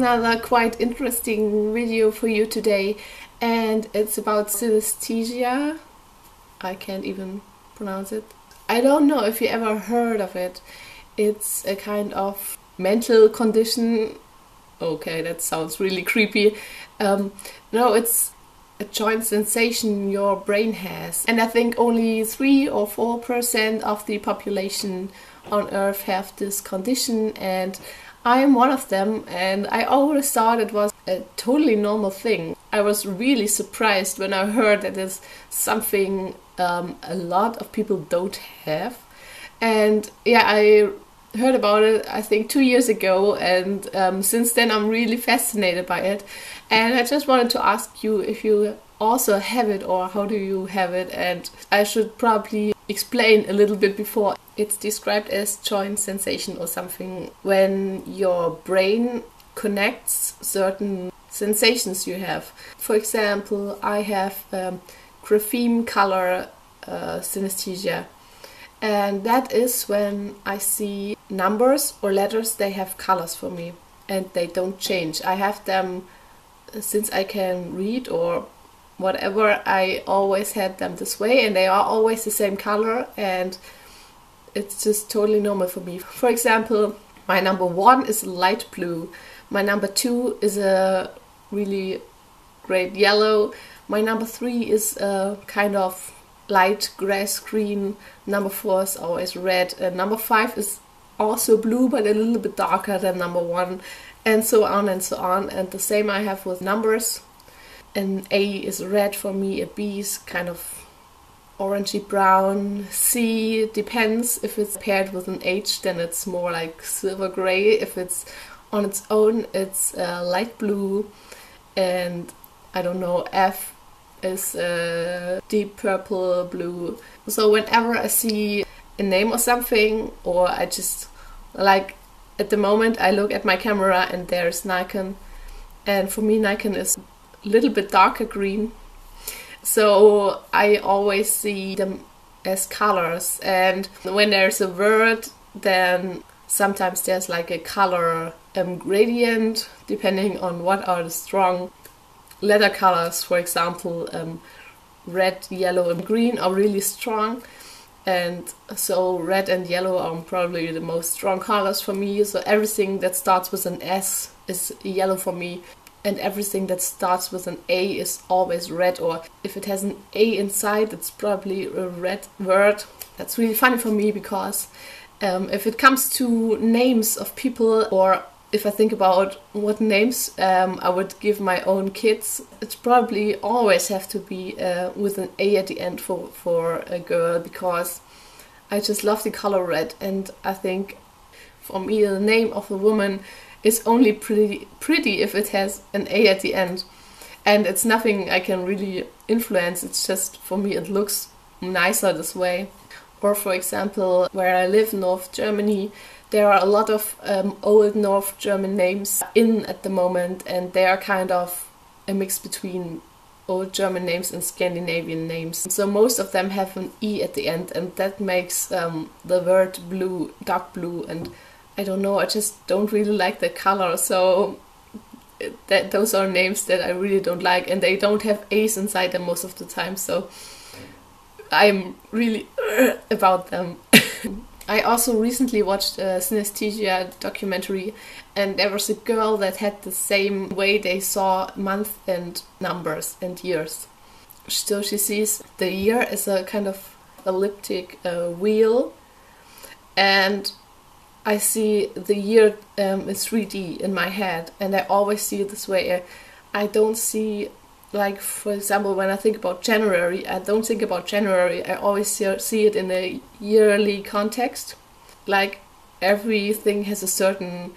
another quite interesting video for you today, and it's about synesthesia. I can't even pronounce it. I don't know if you ever heard of it. It's a kind of mental condition. Okay, that sounds really creepy. No, it's a joint sensation your brain has. And I think only 3 or 4% of the population on Earth have this condition, and I am one of them, and I always thought it was a totally normal thing. I was really surprised when I heard that it's something a lot of people don't have. And yeah, I heard about it I think 2 years ago, and since then I'm really fascinated by it. And I just wanted to ask you if you also have it, or how do you have it. And I should probably explain a little bit before. It's described as joint sensation or something when your brain connects certain sensations you have. For example, I have grapheme-color synesthesia, and that is when I see numbers or letters, they have colors for me and they don't change. I have them since I can read or whatever. I always had them this way, and they are always the same color, and it's just totally normal for me. For example, my number 1 is light blue, my number 2 is a really great yellow, my number 3 is a kind of light grass green, number 4 is always red, and number 5 is also blue but a little bit darker than number 1, and so on and so on. And the same I have with numbers. An A is red for me, a B is kind of orangey brown, C depends. If it's paired with an H, then it's more like silver gray. If it's on its own, it's light blue. And I don't know, F is deep purple blue. So whenever I see a name or something, or I just, like at the moment I look at my camera and there's Nikon, and for me Nikon is a little bit darker green, so I always see them as colors. And when there's a word, then sometimes there's like a color gradient depending on what are the strong letter colors. For example, red, yellow and green are really strong, and so red and yellow are probably the most strong colors for me. So everything that starts with an S is yellow for me, and everything that starts with an A is always red, or if it has an A inside, it's probably a red word. That's really funny for me, because if it comes to names of people, or if I think about what names I would give my own kids, it's probably always have to be with an A at the end for a girl, because I just love the color red. And I think for me the name of a woman is only pretty if it has an A at the end, and it's nothing I can really influence. It's just, for me, it looks nicer this way. Or for example, where I live, North Germany, there are a lot of old North German names in at the moment, and they are kind of a mix between old German names and Scandinavian names. So most of them have an E at the end, and that makes the word blue, dark blue, and I don't know, I just don't really like the color. So those are names that I really don't like, and they don't have A's inside them most of the time, so I'm really about them. I also recently watched a Synesthesia documentary, and there was a girl that had the same way they saw month and numbers and years. So she sees the year as a kind of elliptic wheel, and I see the year in 3D in my head, and I always see it this way. I don't see, like, for example, when I think about January, I don't think about January. I always see it in a yearly context. Like, everything has a certain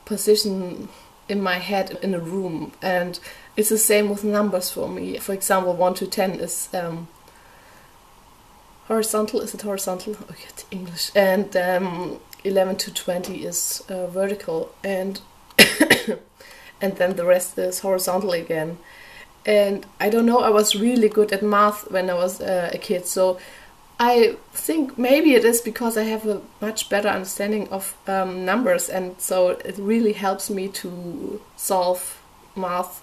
position in my head in a room, and it's the same with numbers for me. For example, 1 to 10 is horizontal. Is it horizontal? Okay, it's English. And 11 to 20 is vertical, and and then the rest is horizontal again. And I don't know, I was really good at math when I was a kid, so I think maybe it is because I have a much better understanding of numbers, and so it really helps me to solve math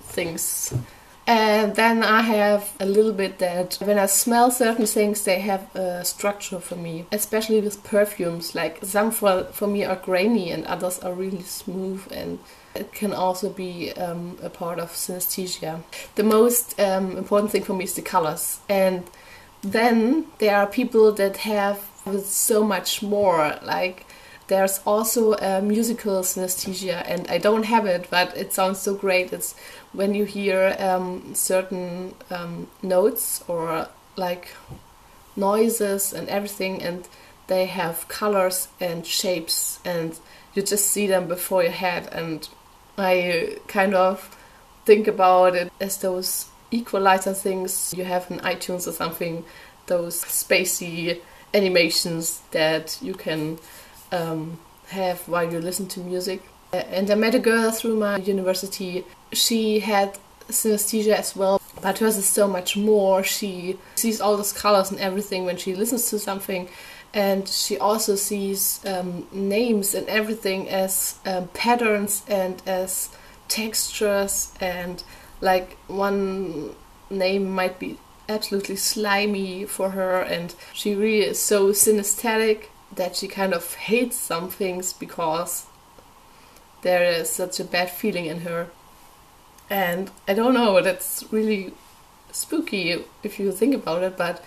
things. And then I have a little bit that when I smell certain things, they have a structure for me, especially with perfumes. Like some for me are grainy and others are really smooth, and it can also be a part of synesthesia. The most important thing for me is the colors. And then there are people that have so much more, like there's also a musical synesthesia, and I don't have it, but it sounds so great. It's when you hear certain notes or like noises and everything, and they have colors and shapes, and you just see them before your head. And I kind of think about it as those equalizer things you have in iTunes or something, those spacey animations that you can have while you listen to music. And I met a girl through my university. She had synesthesia as well, but hers is so much more. She sees all those colors and everything when she listens to something, and she also sees names and everything as patterns and as textures, and like one name might be absolutely slimy for her, and she really is so synesthetic that she kind of hates some things because there is such a bad feeling in her. And I don't know, that's really spooky if you think about it, but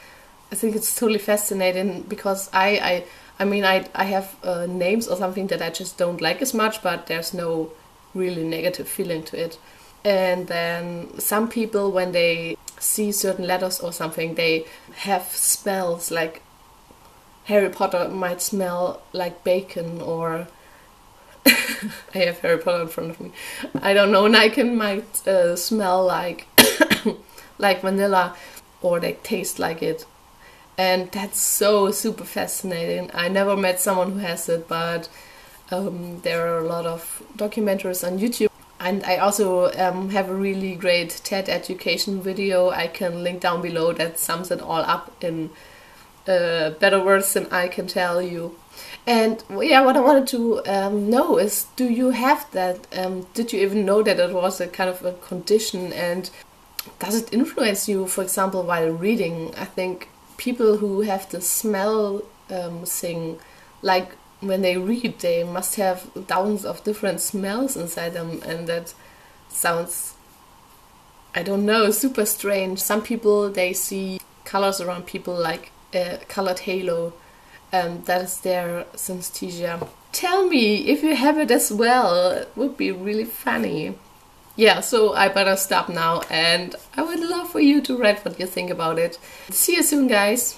I think it's totally fascinating because I mean I have names or something that I just don't like as much, but there's no really negative feeling to it. And then some people, when they see certain letters or something, they have smells, like Harry Potter might smell like bacon, or I have Harry Potter in front of me. I don't know, Nike might smell like like vanilla, or they taste like it. And that's so super fascinating. I never met someone who has it, but there are a lot of documentaries on YouTube. And I also have a really great TED education video I can link down below that sums it all up in better words than I can tell you. And yeah, what I wanted to know is, do you have that? Did you even know that it was a kind of a condition? And does it influence you, for example, while reading? I think people who have the smell thing, like when they read, they must have thousands of different smells inside them, and that sounds, I don't know, super strange. Some people, they see colors around people like a colored halo, and that is their synesthesia. Tell me if you have it as well, it would be really funny. Yeah, so I better stop now, and I would love for you to write what you think about it. See you soon, guys!